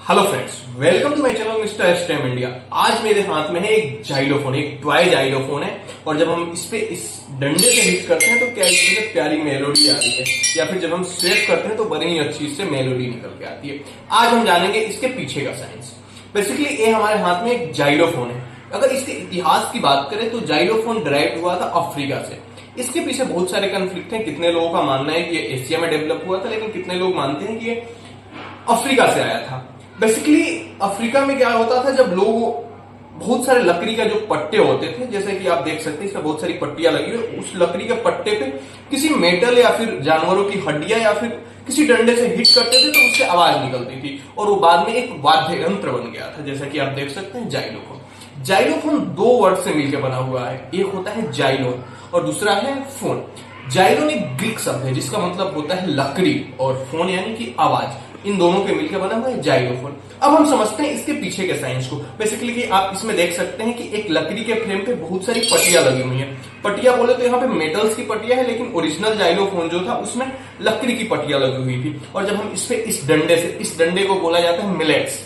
Hello friends, welcome to my channel mister STM India. आज मेरे हाथ में है एक जाइलोफोन, एक टॉय जाइलोफोन है। और जब हम इस डंडे से हिट करते हैं तो क्या इससे प्यारी मेलोडी आती है, या फिर जब हम स्वेप करते हैं तो बड़ी ही अच्छी इससे मेलोडी निकल के आती है। आज हम जानेंगे इसके पीछे का साइंस। बेसिकली ये हमारे हाथ में एक जाइलोफोन है। अगर इसके इतिहास की बात करें तो जाइलोफोन डायरेक्ट हुआ था अफ्रीका से। इसके पीछे बहुत सारे कन्फ्लिक्ट हैं। कितने लोगों का मानना है कि ये एशिया में डेवलप हुआ था, लेकिन कितने लोग मानते हैं कि ये अफ्रीका से आया था। बेसिकली अफ्रीका में क्या होता था, जब लोग बहुत सारे लकड़ी का जो पट्टे होते थे, जैसे कि आप देख सकते हैं इसमें बहुत सारी पट्टियां लगी हुई, उस लकड़ी के पट्टे पे किसी मेटल या फिर जानवरों की हड्डियां या फिर किसी डंडे से हिट करते थे तो उससे आवाज निकलती थी और वो बाद में एक वाद्य यंत्र बन गया था, जैसा कि आप देख सकते हैं जाइलोफोन। जाइलोफोन दो वर्ड से मिलकर बना हुआ है, एक होता है जाइलोन और दूसरा है फोन। जाइलोन एक ग्रीक शब्द है जिसका मतलब होता है लकड़ी और फोन यानी कि आवाज। इन दोनों के मिलकर बना हुआ है जाइलोफोन। अब हम समझते हैं इसके पीछे के साइंस को। बेसिकली कि आप इसमें देख सकते हैं कि एक लकड़ी के फ्रेम पे बहुत सारी पट्टियां लगी हुई हैं। पट्टियां बोले तो यहाँ पे मेटल्स की पट्टियां है, लेकिन ओरिजिनल जाइलोफोन जो था उसमें लकड़ी की पट्टियां लगी हुई थी। और जब हम इस डंडे को बोला जाता है मिलेट्स।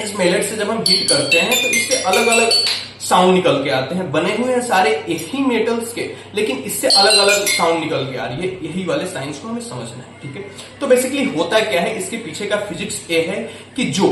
इस मिलेट से जब हम हिट करते हैं तो इससे अलग अलग साउंड निकल के आते हैं। बने हुए हैं सारे एक ही मेटल्स के, लेकिन इससे अलग अलग साउंड निकल के आ रही है। यही वाले साइंस को हमें समझना है, ठीक है। तो बेसिकली होता क्या है, इसके पीछे का फिजिक्स ये है कि जो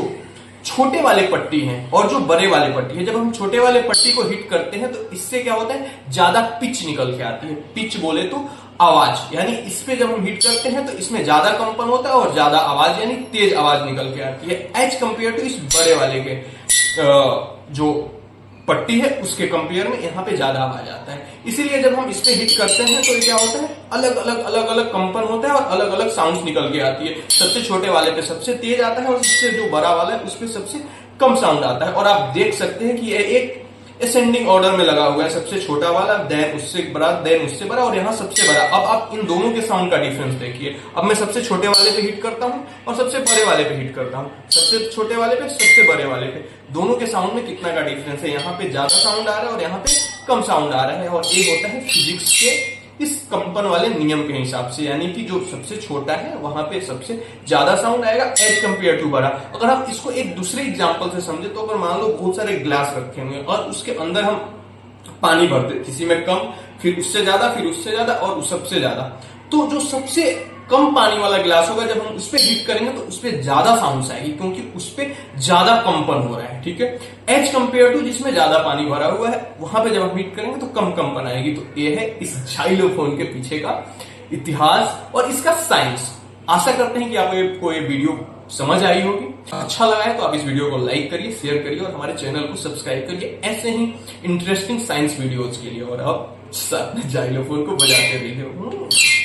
छोटे वाले पट्टी हैं और जो बड़े वाले पट्टी है, जब हम छोटे वाले पट्टी को हिट करते हैं तो इससे क्या होता है, ज्यादा पिच निकल के आती है। पिच बोले तो आवाज, यानी इस पे जब हम हिट करते हैं तो इसमें ज्यादा कंपन होता है और ज्यादा आवाज यानी तेज आवाज निकल के आती है, एज कंपेयर टू इस बड़े वाले के जो पट्टी है उसके कंपेयर में यहाँ पे ज्यादा आवाज आता है। इसीलिए जब हम इस पे हिट करते हैं तो ये क्या होता है, अलग अलग कंपन होता है और अलग अलग साउंड्स निकल के आती है। सबसे छोटे वाले पे सबसे तेज आता है और सबसे जो बड़ा वाला है उस पे सबसे कम साउंड आता है। और आप देख सकते हैं कि ये एक असेंडिंग ऑर्डर में लगा हुआ है, सबसे छोटा वाला, देन उससे बड़ा, देन उससे बड़ा और यहाँ सबसे बड़ा। अब आप इन दोनों के साउंड का डिफरेंस देखिए। अब मैं सबसे छोटे वाले पे हिट करता हूँ और सबसे बड़े वाले पे हिट करता हूँ, सबसे छोटे वाले पे सबसे बड़े वाले पे, दोनों के साउंड में कितना का डिफरेंस है। यहाँ पे ज्यादा साउंड आ रहा है और यहाँ पे कम साउंड आ रहा है। और ये होता है फिजिक्स के इस कंपन वाले नियम के हिसाब से, यानी कि जो सबसे छोटा है वहां पे सबसे ज्यादा साउंड आएगा एज कंपेयर टू बड़ा। अगर हम इसको एक दूसरे एग्जांपल से समझे तो अगर मान लो बहुत सारे ग्लास रखे हुए और उसके अंदर हम पानी भरते, किसी में कम, फिर उससे ज्यादा और सबसे ज्यादा, तो जो सबसे कम पानी वाला गिलास होगा जब हम उस पर हिट करेंगे तो उस पर ज्यादा साउंड आएगी, क्योंकि उस पर ज्यादा कंपन हो रहा है, ठीक है। एज कंपेयर टू जिसमें ज्यादा पानी भरा हुआ है वहां पे जब हम हिट करेंगे तो कम कंपन आएगी। तो ये है इस जाइलोफोन के पीछे का इतिहास और इसका साइंस। आशा करते हैं कि आपको ये वीडियो समझ आई होगी। अच्छा लगा है तो आप इस वीडियो को लाइक करिए, शेयर करिए और हमारे चैनल को सब्सक्राइब करिए ऐसे ही इंटरेस्टिंग साइंस वीडियोज के लिए। और अब साथ में जाइलोफोन को बजाते रहिए।